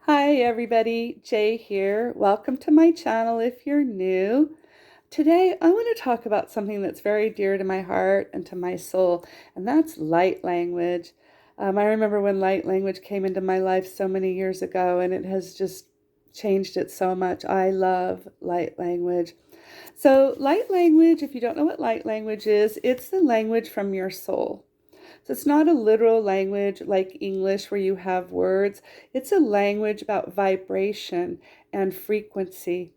Hi everybody, Jay here. Welcome to my channel if you're new. Today I want to talk about something that's very dear to my heart and to my soul, and that's light language. I remember when light language came into my life so many years ago, and it has just changed it so much. I love light language. So light language, if you don't know what light language is, it's the language from your soul. So it's not a literal language like English where you have words. It's a language about vibration and frequency.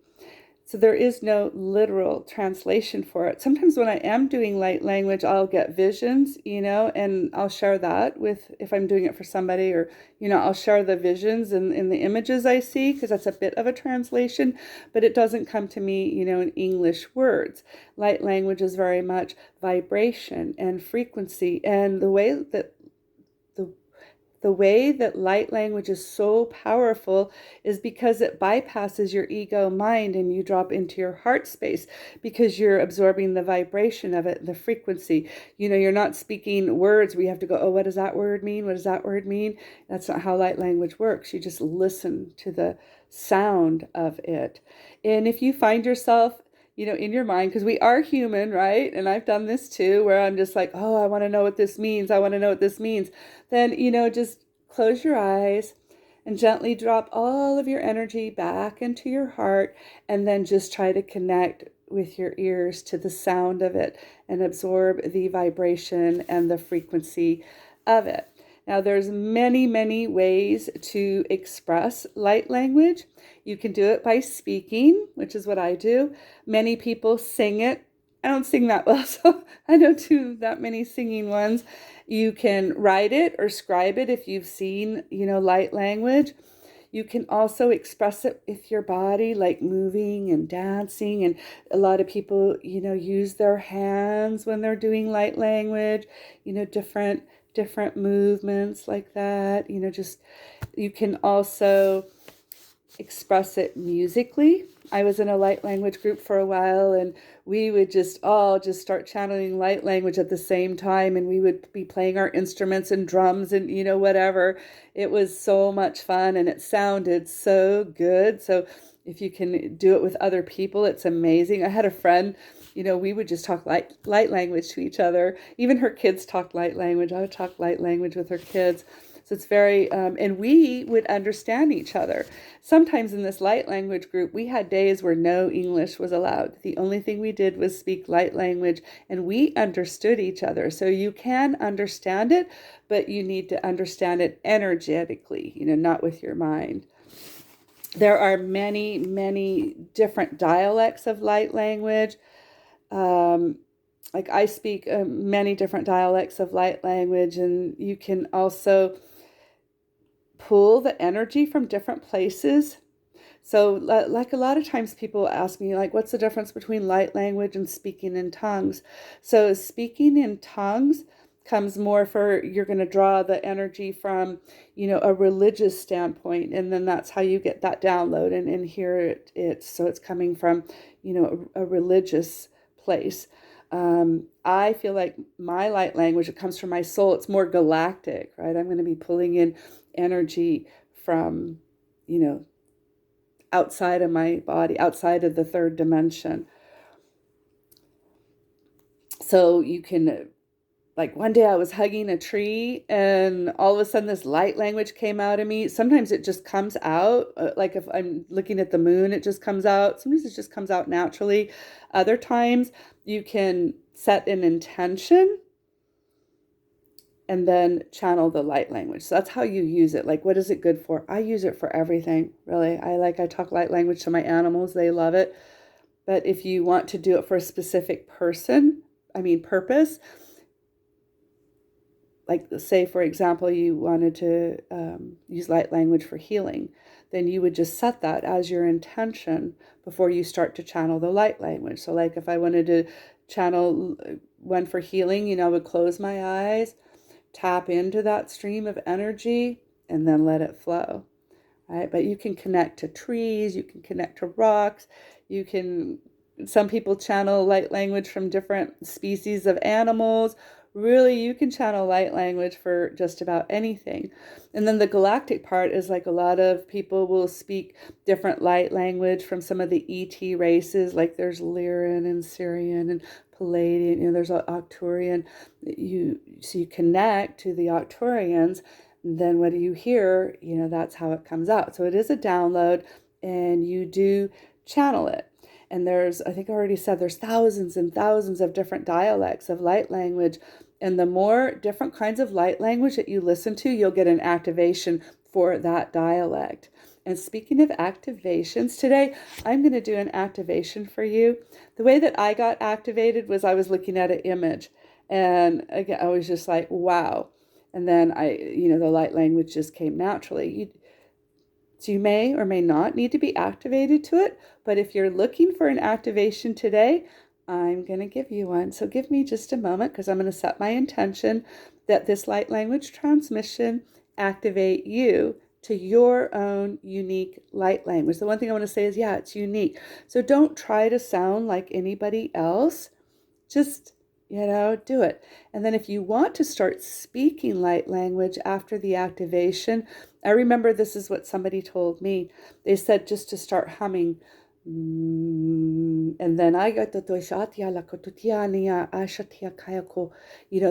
So there is no literal translation for it. Sometimes when I am doing light language, I'll get visions, and I'll share that with, if I'm doing it for somebody, or, I'll share the visions and in the images I see, because that's a bit of a translation, but it doesn't come to me, in English words. Light language is very much vibration and frequency, and the the way that light language is so powerful is because it bypasses your ego mind and you drop into your heart space because you're absorbing the vibration of it, the frequency. You're not speaking words where you have to go, oh, what does that word mean? What does that word mean? That's not how light language works. You just listen to the sound of it. And if you find yourself in your mind, because we are human, right? And I've done this too, where I'm just like, oh, I want to know what this means. I want to know what this means. Then, just close your eyes and gently drop all of your energy back into your heart, and then just try to connect with your ears to the sound of it and absorb the vibration and the frequency of it. Now, there's many, many ways to express light language. You can do it by speaking, which is what I do. Many people sing it. I don't sing that well, so I don't do that many singing ones. You can write it or scribe it if you've seen, light language. You can also express it with your body, like moving and dancing. And a lot of people, use their hands when they're doing light language, different movements like that. Just you can also express it musically. I was in a light language group for a while, and we would just all just start channeling light language at the same time, and we would be playing our instruments and drums and whatever. It was so much fun, and it sounded so good. So if you can do it with other people, it's amazing. I had a friend, we would just talk light language to each other. Even her kids talked light language. I would talk light language with her kids. So it's very, and we would understand each other. Sometimes in this light language group, we had days where no English was allowed. The only thing we did was speak light language, and we understood each other. So you can understand it, but you need to understand it energetically, not with your mind. There are many, many different dialects of light language. Like I speak many different dialects of light language, and you can also pull the energy from different places. So like a lot of times people ask me, like, what's the difference between light language and speaking in tongues? So speaking in tongues comes more for, you're going to draw the energy from, a religious standpoint, and then that's how you get that download and hear it. So it's coming from, a religious place. I feel like my light language, it comes from my soul. It's more galactic, right? I'm going to be pulling in energy from, outside of my body, outside of the third dimension. So you can, like one day I was hugging a tree, and all of a sudden this light language came out of me. Sometimes it just comes out, like if I'm looking at the moon, it just comes out. Sometimes it just comes out naturally. Other times you can set an intention and then channel the light language. So that's how you use it. Like, what is it good for? I use it for everything, really. I talk light language to my animals. They love it. But if you want to do it for a specific purpose, like say, for example, you wanted to use light language for healing, then you would just set that as your intention before you start to channel the light language. So like if I wanted to channel one for healing, I would close my eyes, tap into that stream of energy, and then let it flow, right? But you can connect to trees, you can connect to rocks, some people channel light language from different species of animals, really you can channel light language for just about anything. And then the galactic part is like a lot of people will speak different light language from some of the ET races, like there's Lyran and Sirian and Palladian, there's Arcturian. So you connect to the Arcturians, then what do you hear? That's how it comes out. So it is a download, and you do channel it. And I think I already said, there's thousands and thousands of different dialects of light language. And the more different kinds of light language that you listen to, you'll get an activation for that dialect. And speaking of activations, today I'm going to do an activation for you. The way that I got activated was I was looking at an image, and again, I was just like, wow. And then the light language just came naturally. So you may or may not need to be activated to it, but if you're looking for an activation today, I'm going to give you one. So give me just a moment, because I'm going to set my intention that this light language transmission activate you to your own unique light language. The one thing I want to say is, yeah, it's unique. So don't try to sound like anybody else. Just, do it. And then if you want to start speaking light language after the activation, I remember this is what somebody told me. They said just to start humming. And then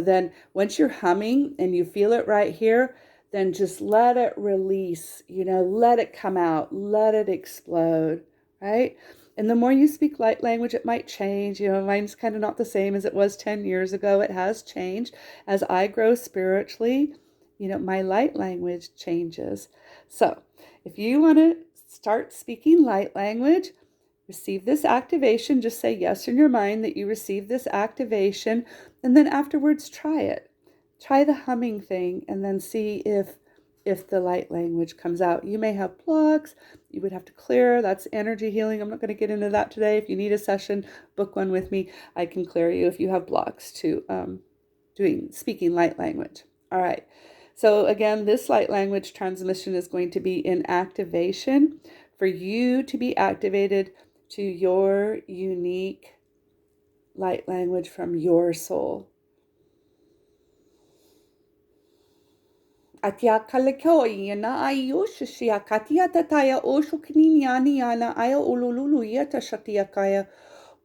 then once you're humming and you feel it right here, then just let it release, let it come out, let it explode, right? And the more you speak light language, it might change. Mine's kind of not the same as it was 10 years ago. It has changed. As I grow spiritually, my light language changes. So if you want to start speaking light language, receive this activation. Just say yes in your mind that you receive this activation. And then afterwards, try it. Try the humming thing, and then see if the light language comes out. You may have blocks. You would have to clear. That's energy healing. I'm not going to get into that today. If you need a session, book one with me. I can clear you if you have blocks to speaking light language. All right. So again, this light language transmission is going to be in activation for you to be activated to your unique light language from your soul. Atia kalekoi yana ayushia katia tataya oshukiniani yana aya ulululu yeta shatia kaya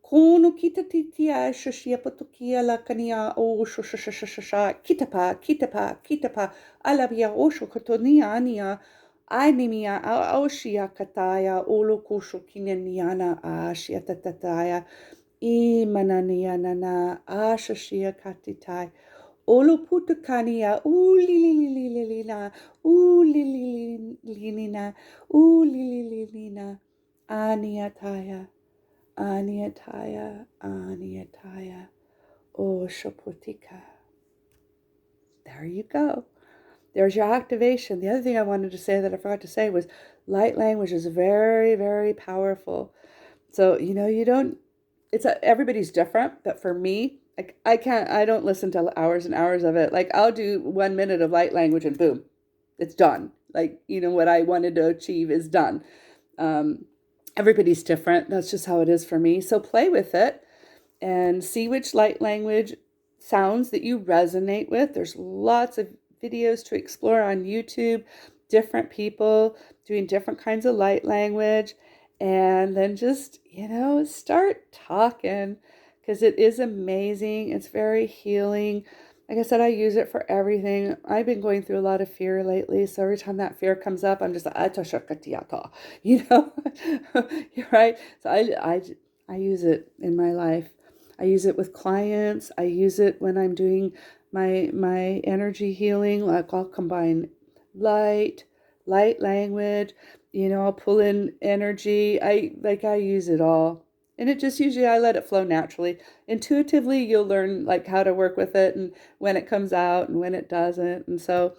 kono kita titia shashia patukia la kania oshashashashasha kitapa alabia oshukotonia ania Ainimia oshia kataya ulukushu kineniana ashia tatataya imanania nana ashashia katitai Oloputukania, ulililililina, ulilililina, ulilililina, aniataya, aniataya, aniataya, oshaputika. There you go. There's your activation. The other thing I wanted to say that I forgot to say was light language is very, very powerful. So, everybody's different, but for me, I don't listen to hours and hours of it. Like I'll do 1 minute of light language and boom, it's done. Like, what I wanted to achieve is done. Everybody's different. That's just how it is for me. So play with it and see which light language sounds that you resonate with. There's lots of videos to explore on YouTube, different people doing different kinds of light language. And then just, start talking, because it is amazing. It's very healing. Like I said, I use it for everything. I've been going through a lot of fear lately. So every time that fear comes up, I'm just like, you're right. So I use it in my life. I use it with clients. I use it when I'm doing my energy healing. Like I'll combine light language, I'll pull in energy. I use it all. And it just usually I let it flow naturally. Intuitively, you'll learn like how to work with it and when it comes out and when it doesn't. And so,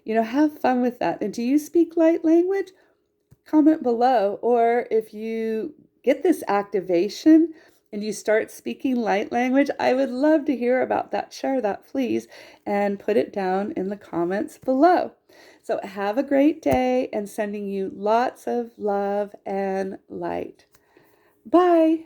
have fun with that. And do you speak light language? Comment below. Or if you get this activation and you start speaking light language, I would love to hear about that. Share that, please, and put it down in the comments below. So have a great day, and sending you lots of love and light. Bye.